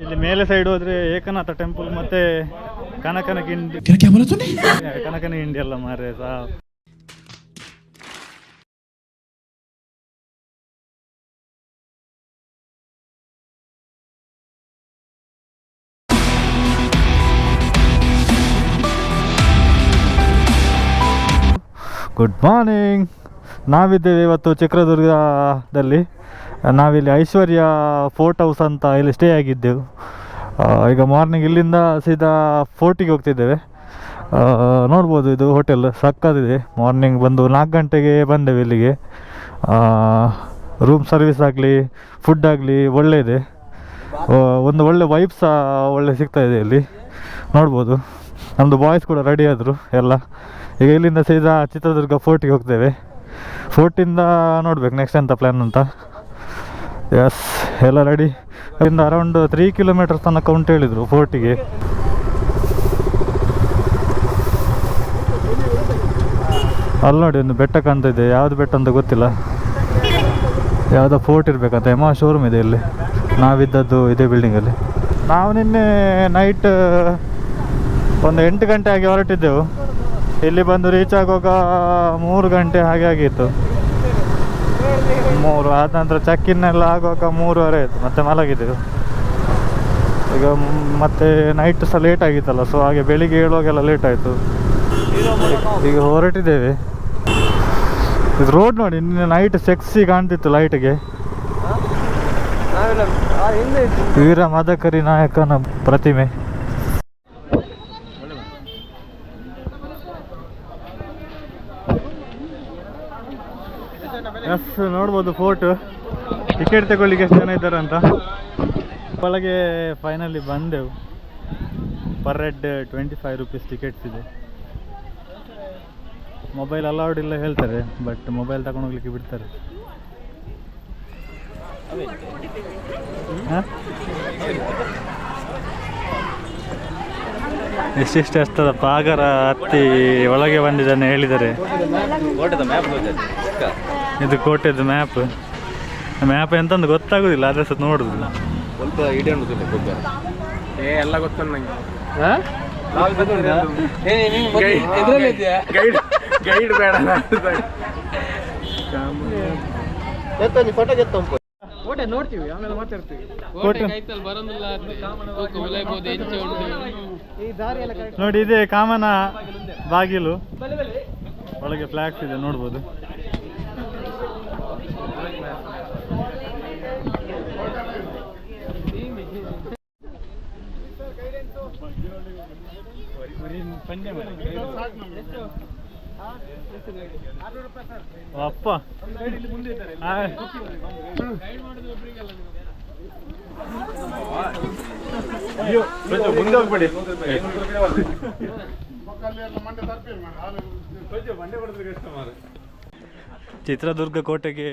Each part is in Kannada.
ಇಲ್ಲಿ ಮೇಲೆ ಸೈಡ್ ಹೋದ್ರೆ ಏಕನಾಥ ಟೆಂಪಲ್ ಮತ್ತೆ ಕನಕನ ಗಿಂಡಿ ಎಲ್ಲ ಮಾರೆ ಗುಡ್ ಮಾರ್ನಿಂಗ್. ನಾವಿದ್ದೇವೆ ಇವತ್ತು ಚಿತ್ರದುರ್ಗದಲ್ಲಿ. ನಾವಿಲ್ಲಿ ಐಶ್ವರ್ಯ ಫೋರ್ಟ್ ಹೌಸ್ ಅಂತ ಇಲ್ಲಿ ಸ್ಟೇ ಆಗಿದ್ದೆವು. ಈಗ ಮಾರ್ನಿಂಗ್ ಇಲ್ಲಿಂದ ಸೀದಾ ಫೋರ್ಟಿಗೆ ಹೋಗ್ತಿದ್ದೇವೆ. ನೋಡ್ಬೋದು, ಇದು ಹೋಟೆಲ್ ಸಕ್ಕತ್ತಿದೆ. ಮಾರ್ನಿಂಗ್ ಬಂದು 4 ಗಂಟೆಗೆ ಬಂದೆವು ಇಲ್ಲಿಗೆ. ರೂಮ್ ಸರ್ವಿಸ್ ಆಗಲಿ ಫುಡ್ ಆಗಲಿ ಒಳ್ಳೆ ಇದೆ. ಒಂದು ಒಳ್ಳೆ ವೈಬ್ಸ್ ಸಹ ಒಳ್ಳೆ ಸಿಗ್ತಾಯಿದೆ ಇಲ್ಲಿ. ನೋಡ್ಬೋದು, ನಮ್ಮದು ಬಾಯ್ಸ್ ಕೂಡ ರೆಡಿ ಆದರು ಎಲ್ಲ. ಈಗ ಇಲ್ಲಿಂದ ಸೀದಾ ಚಿತ್ರದುರ್ಗ ಫೋರ್ಟಿಗೆ ಹೋಗ್ತೇವೆ. ಫೋರ್ಟಿಂದ ನೋಡ್ಬೇಕು ನೆಕ್ಸ್ಟ್ ಎಂತ ಪ್ಲ್ಯಾನ್ ಅಂತ. ಎಸ್, ಎಲ್ಲ ರೆಡಿ. ಅಲ್ಲಿಂದ ಅರೌಂಡ್ 3 ಕಿಲೋಮೀಟರ್ಸ್ ತನಕ ಉಂಟು ಹೇಳಿದರು ಫೋರ್ಟಿಗೆ. ಅಲ್ಲಿ ನೋಡಿ ಒಂದು ಬೆಟ್ಟ ಕಾಣ್ತಿದೆ, ಯಾವುದು ಬೆಟ್ಟ ಅಂತ ಗೊತ್ತಿಲ್ಲ. ಯಾವುದೋ ಫೋರ್ಟ್ ಇರಬೇಕಂತ. ಎಮಾ ಶೋರೂಮ್ ಇದೆ ಇಲ್ಲಿ. ನಾವಿದ್ದದ್ದು ಇದೇ ಬಿಲ್ಡಿಂಗಲ್ಲಿ. ನಾವು ನಿನ್ನೆ ನೈಟ್ ಒಂದು 8 ಗಂಟೆ ಹಾಗೆ ಹೊರಟಿದ್ದೆವು. ಇಲ್ಲಿ ಬಂದು ರೀಚ್ ಆಗುವಾಗ 3 ಗಂಟೆ ಹಾಗೆ ಆಗಿತ್ತು. 3 ಆದ ನಂತರ ಚೆಕ್ಕಿನ್ನೆಲ್ಲ ಆಗುವಾಗ 3:30 ಆಯಿತು. ಮತ್ತೆ ಮಲಗಿದ್ದೆವು. ಈಗ ಮತ್ತೆ ನೈಟ್ ಸಹ ಲೇಟ್ ಆಗಿತ್ತಲ್ಲ, ಸೊ ಹಾಗೆ ಬೆಳಿಗ್ಗೆ ಹೇಳುವಾಗೆಲ್ಲ ಲೇಟ್ ಆಯಿತು. ಈಗ ಹೊರಟಿದ್ದೇವೆ. ಇದು ರೋಡ್ ನೋಡಿ, ನಿನ್ನೆ ನೈಟ್ ಸೆಕ್ಸಿ ಕಾಣ್ತಿತ್ತು ಲೈಟ್ಗೆ. ವೀರ ಮದಕರಿ ನಾಯಕನ ಪ್ರತಿಮೆ. ಎಸ್, ನೋಡ್ಬೋದು ಫೋರ್ಟ್. ಟಿಕೆಟ್ ತಗೊಳ್ಳಿಕ್ಕೆ ಎಷ್ಟು ಜನ ಇದ್ದಾರೆ ಅಂತ. ಒಳಗೆ ಫೈನಲಿ ಬಂದೆವು. ಪರ್ ಹೆಡ್ 25 ರೂಪೀಸ್ ಟಿಕೆಟ್ಸ್ ಇದೆ. ಮೊಬೈಲ್ ಅಲೌಡ್ ಇಲ್ಲ ಹೇಳ್ತಾರೆ, ಬಟ್ ಮೊಬೈಲ್ ತಗೊಂಡು ಹೋಗ್ಲಿಕ್ಕೆ ಬಿಡ್ತಾರೆ. ಎಷ್ಟಿಷ್ಟು ಎಷ್ಟದಪ್ಪ ಆಗರ ಹತ್ತಿ ಒಳಗೆ ಬಂದಿದ್ದಾನೆ ಹೇಳಿದ್ದಾರೆ. ಇದು ಕೋಟೆದು ಮ್ಯಾಪ್. ಮ್ಯಾಪ್ ಎಂತಂದು ಗೊತ್ತಾಗೋದಿಲ್ಲ, ಆದರೆ ಸಹ ನೋಡುದು ಎಲ್ಲ ಗೊತ್ತ ನಂಗೆ. ಗೈಡ್ ಬೇಡ, ಕೋಟೆ ನೋಡ್ತೀವಿ, ಆಮೇಲೆ ಮಾತಾಡ್ತೀವಿ. ನೋಡಿ, ಇದೆ ಕಾಮನ ಬಾಗಿಲು. ಒಳಗೆ ಫ್ಲಾಗ್ಸ್ ಇದೆ, ನೋಡ್ಬೋದು. ಅಪ್ಪ ಮುಂದೆ ಹೋಗ್ಬೇಡಿ. ಚಿತ್ರದುರ್ಗ ಕೋಟೆಗೆ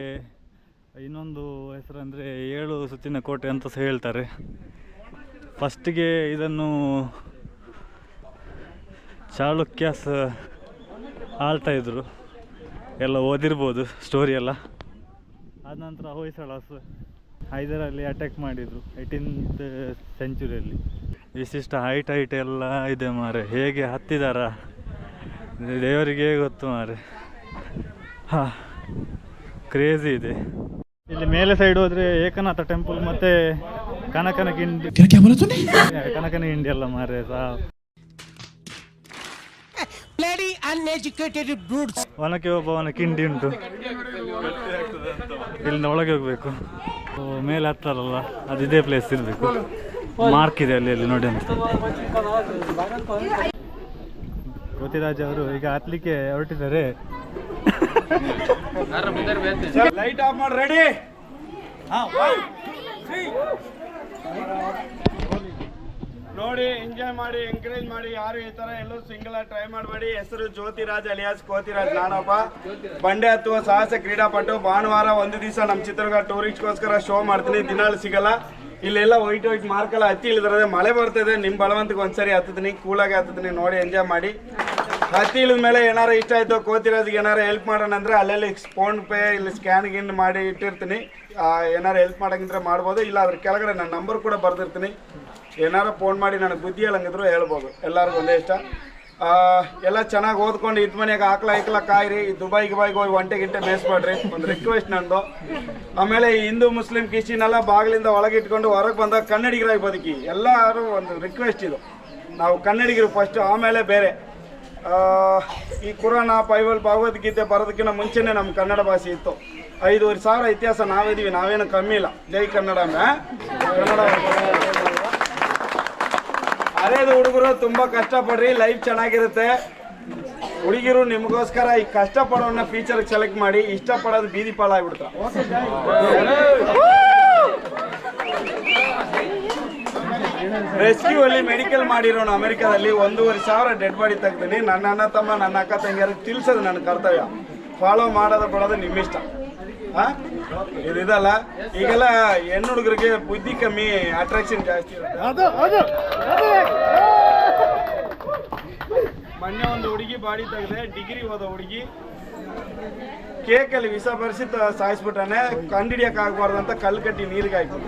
ಇನ್ನೊಂದು ಹೆಸರಂದರೆ 7 ಸುತ್ತಿನ ಕೋಟೆ ಅಂತ ಸಹ ಹೇಳ್ತಾರೆ. ಫಸ್ಟಿಗೆ ಇದನ್ನು ಚಾಲುಕ್ಯಾಸ್ ಆಳ್ತಾ ಇದ್ರು, ಎಲ್ಲ ಓದಿರ್ಬೋದು ಸ್ಟೋರಿ ಎಲ್ಲ. ಆದ ನಂತರ ಹೊಯ್ಸಳಾಸ್ ಹೈದರಲ್ಲಿ ಅಟ್ಯಾಕ್ ಮಾಡಿದರು 18th ಸೆಂಚುರಿಯಲ್ಲಿ. ಇಷ್ಟಿಷ್ಟು ಹೈಟ್ ಎಲ್ಲ ಇದೆ ಮಾರೆ. ಹೇಗೆ ಹತ್ತಿದಾರ ದೇವರಿಗೆ ಗೊತ್ತು ಮಾರೆ. ಹಾಂ, ಕ್ರೇಜಿ ಇದೆ. ಇಲ್ಲಿ ಮೇಲೆ ಸೈಡ್ ಹೋದರೆ ಏಕನಾಥ ಟೆಂಪಲ್ ಮತ್ತೆ ಕನಕನ ಗಿಂಡಿ ಎಲ್ಲ ಮಾರೆ. ಒನಕೆ ಒಬ್ಬವನ ಕಿಂಡಿ ಉಂಟು. ಇಲ್ಲಿಂದ ಒಳಗೆ ಹೋಗ್ಬೇಕು. ಮೇಲೆ ಹತ್ತಾರಲ್ಲ, ಅದು ಇದೇ ಪ್ಲೇಸ್ ಇರಬೇಕು. ಮಾರ್ಕ್ ಇದೆ ಅಲ್ಲಿ ನೋಡಿ ಅಂತ. ಜ್ಯೋತಿರಾಜ್ ಅವರು ಈಗ ಹತ್ಲಿಕ್ಕೆ ಹೊರಟಿದ್ದಾರೆ. ಲೈಟ್ ಆಫ್ ಮಾಡಿ ರೆಡಿ. ನೋಡಿ, ಎಂಜಾಯ್ ಮಾಡಿ, ಎಂಕರೇಜ್ ಮಾಡಿ. ಯಾರು ಈ ತರ ಎಲ್ಲೂ ಸಿಂಗಲ್ ಆಗಿ ಟ್ರೈ ಮಾಡಬೇಡಿ. ಹೆಸರು ಜ್ಯೋತಿರಾಜ್ ಅಲಿಯಾಸ್ ಕೋತಿರಾಜ್. ನಾನೊಬ್ಬ ಬಂಡೆ ಹತ್ತುವ ಸಾಹಸ ಕ್ರೀಡಾಪಟು. ಭಾನುವಾರ ಒಂದು ದಿವಸ ನಮ್ಮ ಚಿತ್ರದುರ್ಗ ಟೂರಿಸ್ಟ್ಗೋಸ್ಕರ ಶೋ ಮಾಡ್ತೀನಿ. ದಿನಾಲು ಸಿಗಲ್ಲ. ಇಲ್ಲೆಲ್ಲ ವೈಟ್ ಮಾರ್ಕೆಲ್ಲ ಹತ್ತಿ ಇಳಿದ್ರೆ ಮಳೆ ಬರ್ತದೆ. ನಿಮ್ಮ ಬಲವಂತಕ್ಕೆ ಒಂದ್ಸರಿ ಹತ್ತಿದ್ದೀನಿ, ಕೂಲಾಗಿ ಹತ್ತಿದ್ದೀನಿ. ನೋಡಿ, ಎಂಜಾಯ್ ಮಾಡಿ. ಹತ್ತಿ ಇಳಿದ ಮೇಲೆ ಏನಾರು ಇಷ್ಟ ಆಯ್ತು ಕೋತಿರಾಜ್ಗೆ ಏನಾರು ಹೆಲ್ಪ್ ಮಾಡೋಣ ಅಂದ್ರೆ ಅಲ್ಲೆಲ್ಲಿ ಫೋನ್ ಪೇ ಇಲ್ಲಿ ಸ್ಕ್ಯಾನ್ ಗಿನ್ ಮಾಡಿ ಇಟ್ಟಿರ್ತೀನಿ. ಏನಾರು ಹೆಲ್ಪ್ ಮಾಡೋಂಗಿದ್ರೆ ಮಾಡ್ಬೋದು, ಇಲ್ಲ ಅದ್ರ ಕೆಳಗಡೆ ನನ್ನ ನಂಬರ್ ಕೂಡ ಬರ್ದಿರ್ತೀನಿ. ಏನಾರು ಫೋನ್ ಮಾಡಿ ನನಗೆ ಬುದ್ಧಿ ಹೇಳಂಗಿದ್ರು ಹೇಳ್ಬೋದು. ಎಲ್ಲರಿಗೂ ಒಂದೇ ಇಷ್ಟ. ಎಲ್ಲ ಚೆನ್ನಾಗಿ ಓದ್ಕೊಂಡು ಇದ್ ಮನೆಯಾಗ ಹಾಕ್ಲ ಕಾಯಿರಿ. ದುಬೈಗೆ ಹೋಗಿ ಒಂಟೆ ಗಿಂಟೆ ಮೇಯಿಸ್ಬೇಡ್ರಿ, ಒಂದು ರಿಕ್ವೆಸ್ಟ್ ನಂದು. ಆಮೇಲೆ ಹಿಂದೂ ಮುಸ್ಲಿಂ ಕ್ರಿಶ್ಚಿಯನ್ ಎಲ್ಲ ಬಾಗಿಲಿಂದ ಒಳಗೆ ಇಟ್ಕೊಂಡು ಹೊರಗೆ ಬಂದಾಗ ಕನ್ನಡಿಗರಾಗಿ ಬದುಕಿ. ಎಲ್ಲರೂ ಒಂದು ರಿಕ್ವೆಸ್ಟ್ ಇದು, ನಾವು ಕನ್ನಡಿಗರು ಫಸ್ಟ್, ಆಮೇಲೆ ಬೇರೆ. ಈ ಕುರಾನ ಬೈಬಲ್ ಭಗವದ್ಗೀತೆ ಬರೋದಕ್ಕಿಂತ ಮುಂಚೆನೇ ನಮ್ಮ ಕನ್ನಡ ಭಾಷೆ ಇತ್ತು. 5,500 ಇತಿಹಾಸ ನಾವಿದ್ದೀವಿ, ನಾವೇನು ಕಮ್ಮಿ ಇಲ್ಲ. ಜೈ ಕನ್ನಡ. ಕನ್ನಡ ಅರೇದು ಹುಡುಗರು ತುಂಬ ಕಷ್ಟಪಡ್ರಿ, ಲೈಫ್ ಚೆನ್ನಾಗಿರುತ್ತೆ. ಹುಡುಗಿರು ನಿಮಗೋಸ್ಕರ ಈ ಕಷ್ಟಪಡೋನ್ನ ಫೀಚರ್ ಸೆಲೆಕ್ಟ್ ಮಾಡಿ, ಇಷ್ಟಪಡೋದು ಬೀದಿ ಪಾಲ ಆಗ್ಬಿಡ್ತಾರೆ. ರೆಸ್ಕ್ಯೂ ಅಲ್ಲಿ ಮೆಡಿಕಲ್ ಮಾಡಿರೋಣ ಅಮೆರಿಕಾದಲ್ಲಿ. 1,500 ಡೆಡ್ ಬಾಡಿ ತೆಗ್ದೀನಿ. ನನ್ನ ಅಣ್ಣ ತಮ್ಮ ನನ್ನ ಅಕ್ಕ ತಂಗಿಯರಿಗೆ ತಿಳಿಸೋದು ನನ್ನ ಕರ್ತವ್ಯ. ಫಾಲೋ ಮಾಡೋದು ಬಿಡೋದು ನಿಮ್ಮಿಷ್ಟ. ಇದಲ್ಲ, ಈಗೆಲ್ಲ ಹೆಣ್ಣು ಹುಡುಗರಿಗೆ ಬುದ್ಧಿ ಕಮ್ಮಿ, ಅಟ್ರಾಕ್ಷನ್ ಜಾಸ್ತಿ ಇರುತ್ತೆ. ಮೊನ್ನೆ ಒಂದು ಹುಡುಗಿ ಬಾಡಿ ತೆಗೆದೆ, ಡಿಗ್ರಿ ಓದೋ ಹುಡುಗಿ. ಕೇಕಲ್ಲಿ ವಿಷ ಬರೆಸಿ ಸಾಯಿಸ್ಬಿಟ್ಟಾನೆ. ಕಂಡಿಡಿಯಕ್ಕೆ ಆಗ್ಬಾರ್ದು ಅಂತ ಕಲ್ಲು ಕಟ್ಟಿ ನೀರಿಗೆ ಹಾಕಿ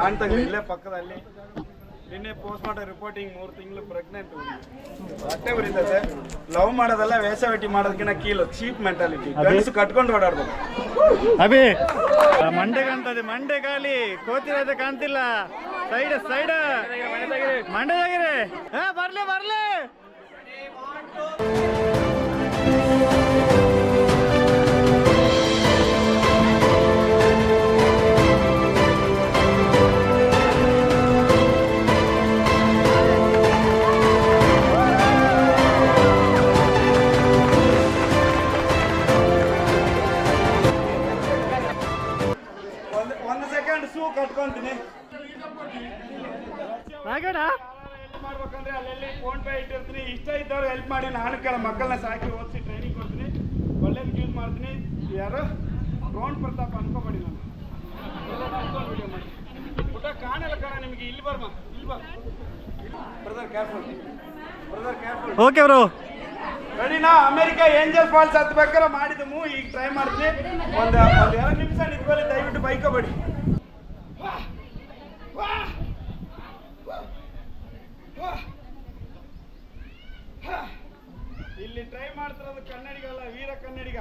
ನಾನು ತೆಗೆದು ಇಲ್ಲೇ ಪಕ್ಕದಲ್ಲಿ. ನಿನ್ನೆ ಪೋಸ್ಟ್ ಮಾರ್ಟಮ್ ರಿಪೋರ್ಟಿಂಗ್ 3 ತಿಂಗಳು ಪ್ರೆಗ್ನೆಂಟ್. ಹೊಟ್ಟೆ ಉರಿತದೆ. ಲವ್ ಮಾಡೋದಲ್ಲ, ವೇಷವೆಟಿ ಮಾಡೋದಕ್ಕಿಂತ ಕೀಲು ಚೀಪ್ ಮೆಂಟಾಲಿಟಿ. ಗಂಡಸು ಕಟ್ಕೊಂಡು ಓಡಾಡ್ಬೋದು. ಅಭಿ ಮಂಡೆ ಕಾಣ್ತದೆ, ಮಂಡೆ ಖಾಲಿ, ಕೋತಿರೋದ ಕಾಣ್ತಿಲ್ಲ. ಸೈಡ್ ಮಂಡೆದಾಗಿರಿ. ಬರ್ಲಿ ಒಂದು ಸೆಕೆಂಡ್ ಶೂ ಕಟ್ಕೊಂತೀನಿ. ಮಾಡ್ಬೇಕಂದ್ರೆ ಅಲ್ಲೆಲ್ಲಿ ಫೋನ್ ಪೇ ಇಟ್ಟಿರ್ತೀನಿ. ಇಷ್ಟ ಇದ್ದವ್ರು ಹೆಲ್ಪ್ ಮಾಡಿ. ನಾನು ಕೆಲ ಮಕ್ಕಳನ್ನ ಸಾಕಿ ಓದಿಸಿ ಟ್ರೈನಿಂಗ್ ಕೊಡ್ತೀನಿ. ಒಳ್ಳೇದು ಯೂಸ್ ಮಾಡ್ತೀನಿ. ಯಾರು ಡ್ರೋನ್ ಪ್ರತಾಪ್ ಅನ್ಕೋಬೇಡಿ. ನಾನು ವಿಡಿಯೋ ಮಾಡಿ ಊಟ ಕಾಣಲ್ಲ ನಿಮಗೆ. ಇಲ್ಲಿ ಬರ್ಮ, ಇಲ್ಲಿ ಬಾ ಬ್ರದರ್, ಕೇರ್ಫುಲ್. ಓಕೆ ಬ್ರೋ, ರೆಡಿನಾ? ಅಮೆರಿಕಾ ಏಂಜಲ್ ಫಾಲ್ಸ್ ಹತ್ಬೇಕಾದ್ರೆ ಮಾಡಿದము. ಈಗ ಟ್ರೈ ಮಾಡ್ತೀನಿ. ಒಂದು 2 ನಿಮಿಷ ನಿಂತ್ಕೊಳ್ಳಿ ದಯವಿಟ್ಟು. ಬೈಕೋಬೇಡಿ. ಇಲ್ಲಿ ಟ್ರೈ ಮಾಡ್ತಿರೋದು ಕನ್ನಡಿಗಲ್ಲ, ವೀರ ಕನ್ನಡಿಗ.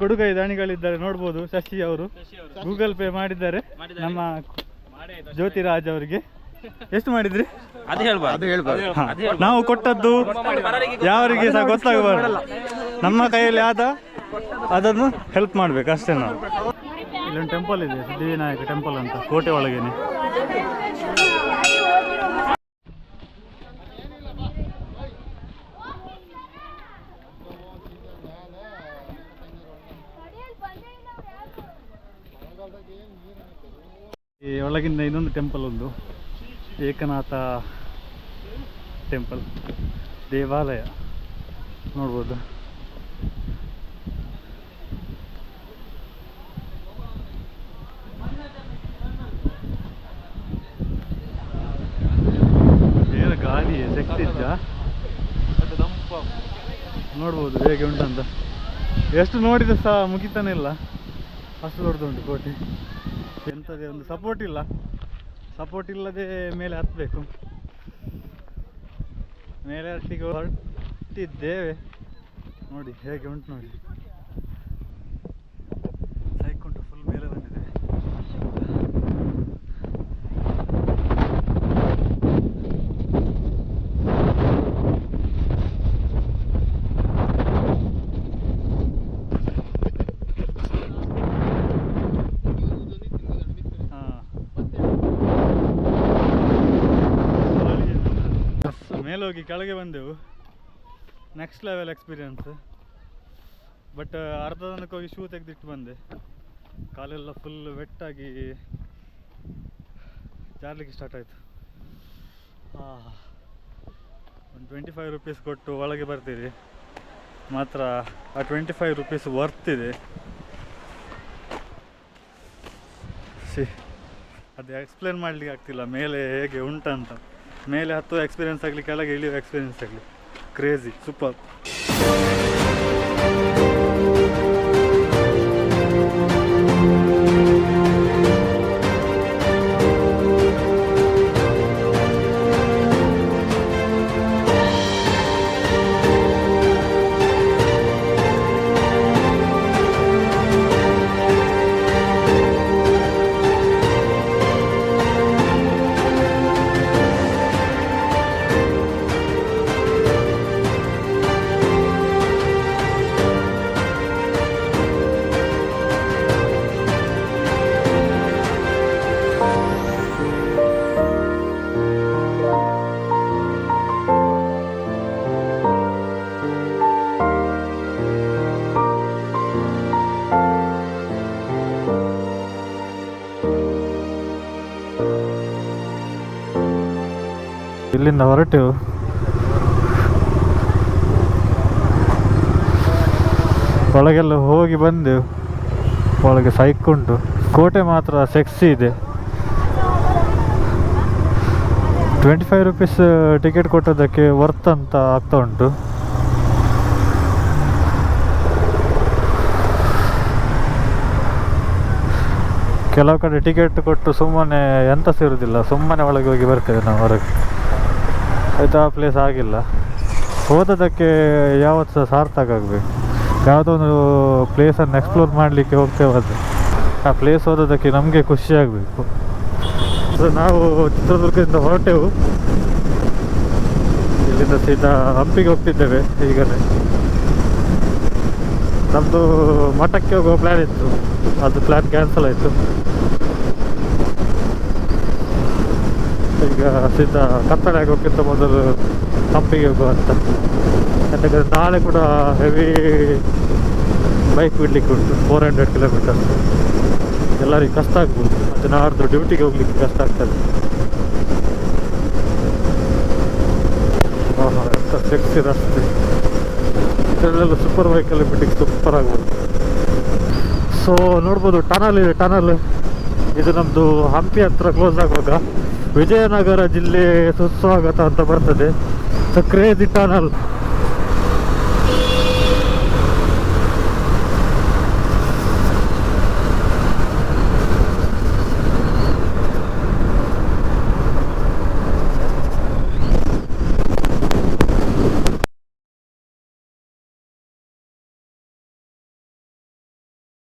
ಕೊಡುಗೈ ದಾನಿಗಳಿದ್ದಾರೆ ನೋಡ್ಬೋದು. ಶಶಿ ಅವರು ಗೂಗಲ್ ಪೇ ಮಾಡಿದ್ದಾರೆ ನಮ್ಮ ಜ್ಯೋತಿರಾಜ್ ಅವರಿಗೆ. ಎಷ್ಟು ಮಾಡಿದ್ರಿ ನಾವು ಕೊಟ್ಟದ್ದು ಯಾವರಿಗೆ ಸಹ ಗೊತ್ತಾಗಬಾರ್ದು. ನಮ್ಮ ಕೈಯಲ್ಲಿ ಆದ ಅದನ್ನು ಹೆಲ್ಪ್ ಮಾಡ್ಬೇಕು ಅಷ್ಟೇ. ನಾವು ಇಲ್ಲೊಂದು ಟೆಂಪಲ್ ಇದೆ, ಸಿದ್ಧಿವಿನಾಯಕ ಟೆಂಪಲ್ ಅಂತ, ಕೋಟೆ ಒಳಗೇನೆ. ಈ ಒಳಗಿಂದ ಇನ್ನೊಂದು ಟೆಂಪಲ್ ಉಂಟು, ಏಕನಾಥ ಟೆಂಪಲ್, ದೇವಾಲಯ ನೋಡ್ಬೋದು. ಏನು ಗಾಳಿ ಶಕ್ತಿದ್ದ ನೋಡ್ಬೋದು ಹೇಗೆ ಉಂಟಂತ. ಎಷ್ಟು ನೋಡಿದ್ರೆ ಸಹ ಮುಗಿತಾನೆ ಇಲ್ಲ, ಅಷ್ಟು ದೊಡ್ಡದುಂಟು ಕೋಟೆ. ಎಂಥದೇ ಒಂದು ಸಪೋರ್ಟ್ ಇಲ್ಲ, ಸಪೋರ್ಟ್ ಇಲ್ಲದೆ ಮೇಲೆ ಹತ್ತಬೇಕು. ಮೇಲೆ ಹತ್ತಿಗೆ ಹೊರಟಿದ್ದೇವೆ. ನೋಡಿ ಹೇಗೆ ಉಂಟು ನೋಡಿ, ಸೈಕೊಂಟು ಫುಲ್ ಮೇಲೆ ಬಂದಿದೆ. ಮೇಲೆ ಹೋಗಿ ಕೆಳಗೆ ಬಂದೆವು. Next level experience. ಬಟ್ ಅರ್ಧ ತನಕ ಹೋಗಿ ಶೂ ತೆಗೆದಿಟ್ಟು ಬಂದೆ. ಕಾಲೆಲ್ಲ ಫುಲ್ ವೆಟ್ಟಾಗಿ ಜಾರಲಿಕ್ಕೆ ಸ್ಟಾರ್ಟ್ ಆಯಿತು. ಒಂದು 25 ರುಪೀಸ್ ಕೊಟ್ಟು ಒಳಗೆ ಬರ್ತೀರಿ, ಮಾತ್ರ ಆ 25 ರುಪೀಸ್ ವರ್ತ್ ಇದೆ. ಅದು ಎಕ್ಸ್ಪ್ಲೇನ್ ಮಾಡಲಿಕ್ಕೆ ಆಗ್ತಿಲ್ಲ ಮೇಲೆ ಹೇಗೆ ಉಂಟಂತ. ಮೇಲೆ ಹತ್ತುವ ಎಕ್ಸ್ಪೀರಿಯನ್ಸ್ ಆಗಲಿ, ಕೆಳಗೆ ಇಳಿಯುವ ಎಕ್ಸ್ಪೀರಿಯನ್ಸ್ ಆಗಲಿ, ಕ್ರೇಜಿ, ಸೂಪರ್. ಇಲ್ಲಿಂದ ಹೊರಟೆವು. ಒಳಗೆಲ್ಲ ಹೋಗಿ ಬಂದೆವು. ಒಳಗೆ ಸೈಕ್ ಉಂಟು. ಕೋಟೆ ಮಾತ್ರ ಸೆಕ್ಸಿ ಇದೆ. 25 ರುಪೀಸ್ ಟಿಕೆಟ್ ಕೊಟ್ಟದಕ್ಕೆ ವರ್ತ್ ಅಂತ ಆಗ್ತಾ ಉಂಟು. ಕೆಲವು ಕಡೆ ಟಿಕೆಟ್ ಕೊಟ್ಟು ಸುಮ್ಮನೆ ಎಂತ ಸೇರುವುದಿಲ್ಲ, ಸುಮ್ಮನೆ ಒಳಗೆ ಹೋಗಿ ಬರ್ತೇವೆ ನಾವು ಹೊರಗೆ. ಆಯಿತು, ಆ ಪ್ಲೇಸ್ ಆಗಿಲ್ಲ. ಹೋದದಕ್ಕೆ ಯಾವತ್ತು ಸಹ ಸಾರ್ಥಕ ಆಗಬೇಕು. ಯಾವುದೋ ಒಂದು ಪ್ಲೇಸನ್ನು ಎಕ್ಸ್ಪ್ಲೋರ್ ಮಾಡಲಿಕ್ಕೆ ಹೋಗ್ತೇವೆ, ಅದು ಆ ಪ್ಲೇಸ್ ಹೋದದಕ್ಕೆ ನಮಗೆ ಖುಷಿ ಆಗಬೇಕು. ಸೊ ನಾವು ಚಿತ್ರದುರ್ಗದಿಂದ ಹೊರಟೆವು. ಇಲ್ಲಿಂದ ಸೀದಾ ಹಂಪಿಗೆ ಹೋಗ್ತಿದ್ದೇವೆ. ಈಗಲೇ ನಮ್ಮದು ಮಠಕ್ಕೆ ಹೋಗೋ ಪ್ಲ್ಯಾನ್ ಇತ್ತು, ಅದು ಪ್ಲ್ಯಾನ್ ಕ್ಯಾನ್ಸಲ್ ಆಯಿತು. ಈಗ ಸೀದಾ ಕತ್ತಲೆ ಆಗೋಕ್ಕಿಂತ ಮೊದಲು ಹಂಪಿಗೆ ಹೋಗುವ ಅಂತ. ಯಾಕಂದರೆ ನಾಳೆ ಕೂಡ ಹೆವಿ ಬೈಕ್ ಬಿಡಲಿಕ್ಕೆ ಉಂಟು, 400 ಕಿಲೋಮೀಟರ್ಸ್. ಎಲ್ಲರಿಗೆ ಕಷ್ಟ ಆಗ್ಬೋದು, ಮತ್ತು ನಾಡ್ದು ಡ್ಯೂಟಿಗೆ ಹೋಗ್ಲಿಕ್ಕೆ ಕಷ್ಟ ಆಗ್ತದೆ. ಎಂತ ಸೆಕ್ಸಿ ರಸ್ತೆ, ಇದರಲ್ಲೆಲ್ಲ ಸೂಪರ್ ಬೈಕಲ್ಲಿ ಬಿಟ್ಟಿಗೆ ಸೂಪರ್ ಆಗ್ಬೋದು. ಸೊ ನೋಡ್ಬೋದು, ಟನಲ್ ಇದೆ. ಟನಲ್ ಇದು ನಮ್ಮದು ಹಂಪಿ ಹತ್ರ ಕ್ಲೋಸ್ ಆಗುವಾಗ ವಿಜಯನಗರ ಜಿಲ್ಲೆ ಸುಸ್ವಾಗತ ಅಂತ ಬರ್ತದೆ. So crazy tunnel.